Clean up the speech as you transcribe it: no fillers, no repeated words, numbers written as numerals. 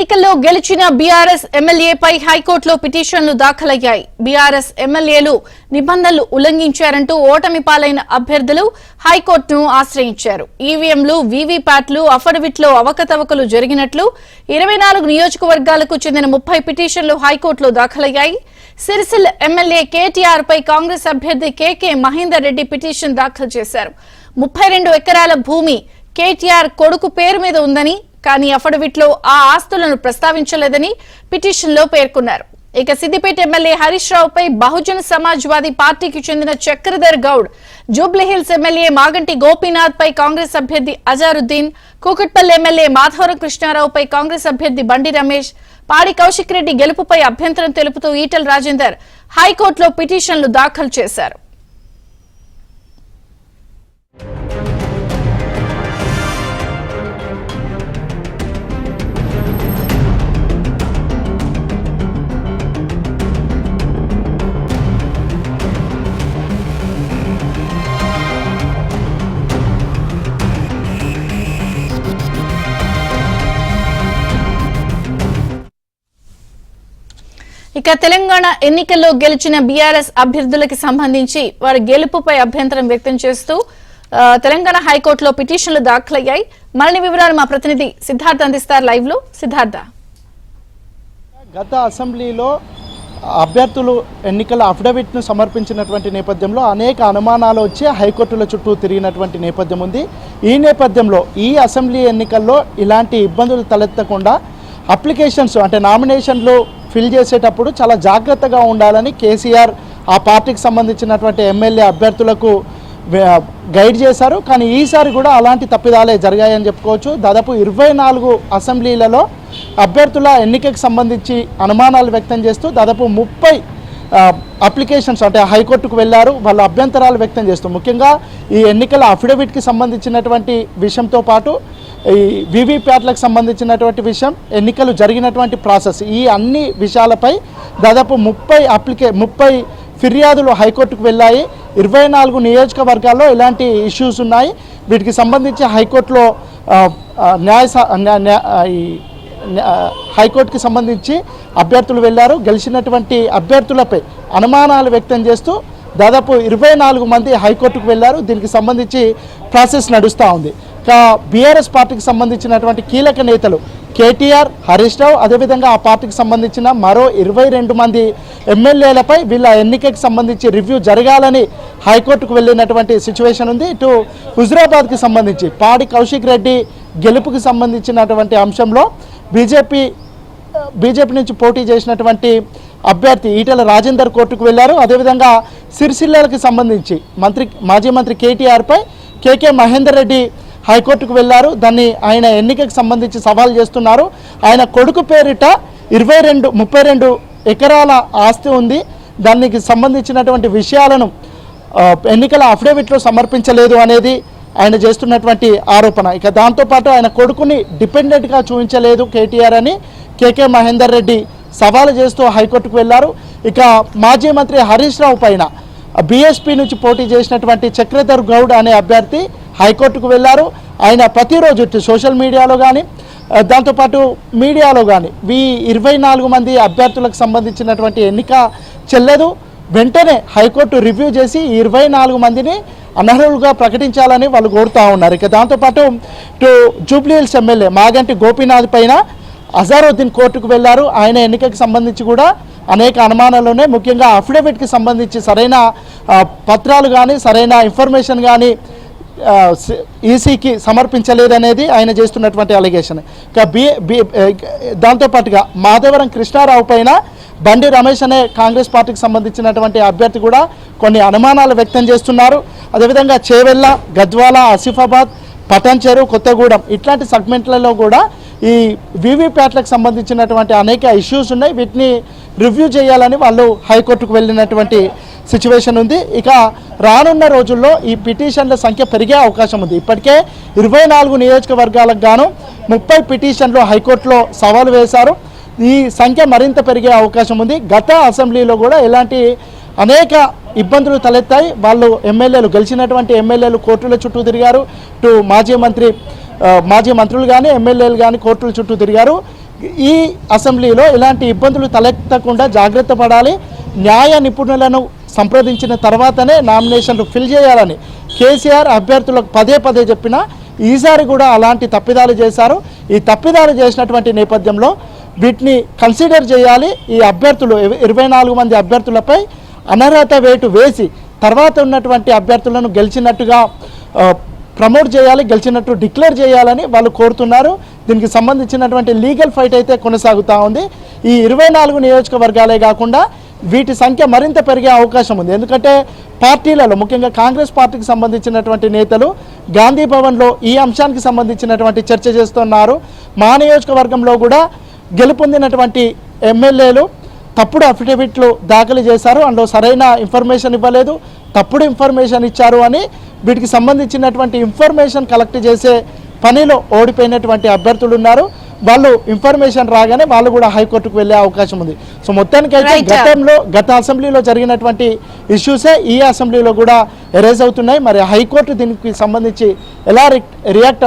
ఎన్నికల్లో గెలిచిన బీఆర్ఎస్ ఎమ్మెల్యేపై హైకోర్టులో పిటిషన్లు దాఖలయ్యాయి. బీఆర్ఎస్ ఎమ్మెల్యేలు నిబంధనలు ఉల్లంఘించారంటూ ఓటమి పాలైన అభ్యర్థులు హైకోర్టును ఆశ్రయించారు. ఈవీఎంలు, వీవీప్యాట్లు, అఫిడవిట్లో అవకతవకలు జరిగినట్లు 24 నియోజకవర్గాలకు చెందిన 30 పిటిషన్లు హైకోర్టులో దాఖలయ్యాయి. సిరిసిల్ల ఎమ్మెల్యే కేటీఆర్ పై కాంగ్రెస్ అభ్యర్థి కేకే మహేందర్ రెడ్డి పిటిషన్ దాఖలు చేశారు. 32 ఎకరాల భూమి కేటీఆర్ కొడుకు పేరు మీద ఉందని, కానీ అఫిడవిట్లో ఆ ఆస్తులను ప్రస్తావించలేదని పిటిషన్లో పేర్కొన్నారు. ఇక సిద్దిపేట ఎమ్మెల్యే హరీష్ రావుపై బహుజన సమాజ్వాదీ పార్టీకి చెందిన చక్రధర్ గౌడ్, జూబ్లీహిల్స్ ఎమ్మెల్యే మాగంటి గోపీనాథ్ పై కాంగ్రెస్ అభ్యర్థి అజారుద్దీన్, కూకట్పల్లి ఎమ్మెల్యే మాధవరం కృష్ణారావుపై కాంగ్రెస్ అభ్యర్థి బండి రమేష్, పాడి కౌశిక్ రెడ్డి గెలుపుపై అభ్యంతరం తెలుపుతూ ఈటెల రాజేందర్ హైకోర్టులో పిటిషన్లు దాఖలు చేశారు. ఇక తెలంగాణ ఎన్నికల్లో గెలిచిన బీఆర్ఎస్ అభ్యర్థులకు సంబంధించి వారి గెలుపుపై అభ్యంతరం వ్యక్తం చేస్తూ తెలంగాణ హైకోర్టులో పిటిషన్లు దాఖలయ్యాయి. మరిన్ని వివరాలు మా ప్రతినిధి సిద్ధార్థ అందిస్తారు లైవ్ లో. సిద్ధార్థ, గత అసెంబ్లీలో అభ్యర్థులు ఎన్నికల అఫిడవిట్ ను సమర్పించినటువంటి నేపథ్యంలో అనేక అనుమానాలు వచ్చి హైకోర్టుల చుట్టూ తిరిగినటువంటి నేపథ్యం ఉంది. ఈ నేపథ్యంలో ఈ అసెంబ్లీ ఎన్నికల్లో ఇలాంటి ఇబ్బందులు తలెత్తకుండా అప్లికేషన్స్ అంటే నామినేషన్లు ఫిల్ చేసేటప్పుడు చాలా జాగ్రత్తగా ఉండాలని కేసీఆర్ ఆ పార్టీకి సంబంధించినటువంటి ఎమ్మెల్యే అభ్యర్థులకు గైడ్ చేశారు. కానీ ఈసారి కూడా అలాంటి తప్పిదాలే జరిగాయని చెప్పుకోవచ్చు. దాదాపు 24 అసెంబ్లీలలో అభ్యర్థుల ఎన్నికకు సంబంధించి అనుమానాలు వ్యక్తం చేస్తూ దాదాపు 30 అప్లికేషన్స్ అంటే హైకోర్టుకు వెళ్ళారు. వాళ్ళ అభ్యంతరాలు వ్యక్తం చేస్తూ ముఖ్యంగా ఈ ఎన్నికల అఫిడవిట్కి సంబంధించినటువంటి విషయంతో పాటు ఈ వీవీప్యాట్లకు సంబంధించినటువంటి విషయం, ఎన్నికలు జరిగినటువంటి ప్రాసెస్, ఈ అన్ని విషయాలపై దాదాపు 30 ఫిర్యాదులు హైకోర్టుకు వెళ్ళాయి. 24 నియోజకవర్గాల్లో ఇలాంటి ఇష్యూస్ ఉన్నాయి. వీటికి సంబంధించి హైకోర్టులో హైకోర్టుకి సంబంధించి అభ్యర్థులు వెళ్ళారు. గెలిచినటువంటి అభ్యర్థులపై అనుమానాలు వ్యక్తం చేస్తూ దాదాపు 24 మంది హైకోర్టుకు వెళ్ళారు. దీనికి సంబంధించి ప్రాసెస్ నడుస్తూ ఉంది. బీఆర్ఎస్ పార్టీకి సంబంధించినటువంటి కీలక నేతలు కేటీఆర్, హరీష్ రావు, అదేవిధంగా ఆ పార్టీకి సంబంధించిన మరో 22 మంది ఎమ్మెల్యేలపై వీళ్ళ ఎన్నికకి సంబంధించి రివ్యూ జరగాలని హైకోర్టుకు వెళ్ళినటువంటి సిచ్యువేషన్ ఉంది. ఇటు హుజురాబాద్కి సంబంధించి పాడి కౌశిక్ రెడ్డి గెలుపుకి సంబంధించినటువంటి అంశంలో బీజేపీ నుంచి పోటీ చేసినటువంటి అభ్యర్థి ఈటెల రాజేందర్ కోర్టుకు వెళ్ళారు. అదేవిధంగా సిరిసిల్లకి సంబంధించి మాజీ మంత్రి కేటీఆర్పై కేకే మహేందర్ రెడ్డి హైకోర్టుకు వెళ్ళారు. దాన్ని ఆయన ఎన్నికకు సంబంధించి సవాల్ చేస్తున్నారు. ఆయన కొడుకు పేరిట 32 ఎకరాల ఆస్తి ఉంది. దానికి సంబంధించినటువంటి విషయాలను ఎన్నికల అఫిడవిట్లో సమర్పించలేదు అనేది ఆయన చేస్తున్నటువంటి ఆరోపణ. ఇక దాంతోపాటు ఆయన కొడుకుని డిపెండెంట్గా చూపించలేదు కేటీఆర్ అని కేకే మహేందర్ రెడ్డి సవాలు చేస్తూ హైకోర్టుకు వెళ్ళారు. ఇక మాజీ మంత్రి హరీష్ రావు పైన బీఎస్పీ నుంచి పోటీ చేసినటువంటి చక్రధర్ గౌడ్ అనే అభ్యర్థి హైకోర్టుకు వెళ్ళారు. ఆయన ప్రతిరోజు సోషల్ మీడియాలో కానీ దాంతోపాటు మీడియాలో కానీ 24 మంది అభ్యర్థులకు సంబంధించినటువంటి ఎన్నిక చెల్లదు, వెంటనే హైకోర్టు రివ్యూ చేసి 24 మందిని అనర్హులుగా ప్రకటించాలని వాళ్ళు కోరుతూ ఉన్నారు. ఇక దాంతోపాటు ఇటు జూబ్లీహిల్స్ ఎమ్మెల్యే మాగంటి గోపీనాథ్ పైన అజారుద్దీన్ కోర్టుకు వెళ్ళారు. ఆయన ఎన్నికకి సంబంధించి కూడా అనేక అనుమానాలు ఉన్నాయి. ముఖ్యంగా అఫిడవిట్కి సంబంధించి సరైన పత్రాలు కానీ సరైన ఇన్ఫర్మేషన్ కానీ ఈసీకి సమర్పించలేదనేది ఆయన చేస్తున్నటువంటి అలిగేషన్. దాంతోపాటుగా మాధవరం కృష్ణారావు పైన బండి రమేష్ అనే కాంగ్రెస్ పార్టీకి సంబంధించినటువంటి అభ్యర్థి కూడా కొన్ని అనుమానాలు వ్యక్తం చేస్తున్నారు. అదేవిధంగా చేవెళ్ళ, గద్వాల, ఆసిఫాబాద్, పటాన్చెరు, కొత్తగూడెం ఇట్లాంటి సెగ్మెంట్లలో కూడా ఈ వీవీప్యాట్లకు సంబంధించినటువంటి అనేక ఇష్యూస్ ఉన్నాయి. వీటిని రివ్యూ చేయాలని వాళ్ళు హైకోర్టుకు వెళ్ళినటువంటి సిచ్యువేషన్ ఉంది. ఇక రానున్న రోజుల్లో ఈ పిటిషన్ల సంఖ్య పెరిగే అవకాశం ఉంది. ఇప్పటికే 24 నియోజకవర్గాలకు గాను 30 పిటిషన్లు హైకోర్టులో సవాలు వేశారు. ఈ సంఖ్య మరింత పెరిగే అవకాశం ఉంది. గత అసెంబ్లీలో కూడా ఇలాంటి అనేక ఇబ్బందులు తలెత్తాయి. వాళ్ళు ఎమ్మెల్యేలు గెలిచినటువంటి ఎమ్మెల్యేలు కోర్టుల చుట్టూ తిరిగారు. మాజీ మంత్రులు కానీ ఎమ్మెల్యేలు కానీ కోర్టుల చుట్టూ తిరిగారు. ఈ అసెంబ్లీలో ఇలాంటి ఇబ్బందులు తలెత్తకుండా జాగ్రత్త పడాలి, న్యాయ నిపుణులను సంప్రదించిన తర్వాతనే నామినేషన్లు ఫిల్ చేయాలని కేసీఆర్ అభ్యర్థులకు పదే పదే చెప్పినా ఈసారి కూడా అలాంటి తప్పిదాలు చేశారు. ఈ తప్పిదాలు చేసినటువంటి నేపథ్యంలో వీటిని కన్సిడర్ చేయాలి. ఈ అభ్యర్థులు 24 మంది అభ్యర్థులపై అనర్హత వేటు వేసి తర్వాత ఉన్నటువంటి అభ్యర్థులను గెలిచినట్టుగా ప్రమోట్ చేయాలి, గెలిచినట్టు డిక్లేర్ చేయాలని వాళ్ళు కోరుతున్నారు. దీనికి సంబంధించినటువంటి లీగల్ ఫైట్ అయితే కొనసాగుతూ ఉంది. ఈ 24 నియోజకవర్గాలే కాకుండా వీటి సంఖ్య మరింత పెరిగే అవకాశం ఉంది. ఎందుకంటే పార్టీలలో ముఖ్యంగా కాంగ్రెస్ పార్టీకి సంబంధించినటువంటి నేతలు గాంధీ భవన్లో ఈ అంశానికి సంబంధించినటువంటి చర్చ చేస్తున్నారు. మా నియోజకవర్గంలో కూడా గెలుపొందినటువంటి ఎమ్మెల్యేలు తప్పుడు అఫిడవిట్లు దాఖలు చేశారు, అందులో సరైన ఇన్ఫర్మేషన్ ఇవ్వలేదు, తప్పుడు ఇన్ఫర్మేషన్ ఇచ్చారు అని వీటికి సంబంధించినటువంటి ఇన్ఫర్మేషన్ కలెక్ట్ చేసే పనిలో ఓడిపోయినటువంటి అభ్యర్థులు ఉన్నారు. వాళ్ళు ఇన్ఫర్మేషన్ రాగానే వాళ్ళు కూడా హైకోర్టుకు వెళ్ళే అవకాశం ఉంది. సో మొత్తానికైతే గత అసెంబ్లీలో జరిగినటువంటి ఇష్యూసే ఈ అసెంబ్లీలో కూడా ఎరేజ్ అవుతున్నాయి. మరి హైకోర్టు దీనికి సంబంధించి ఎలా రియాక్ట్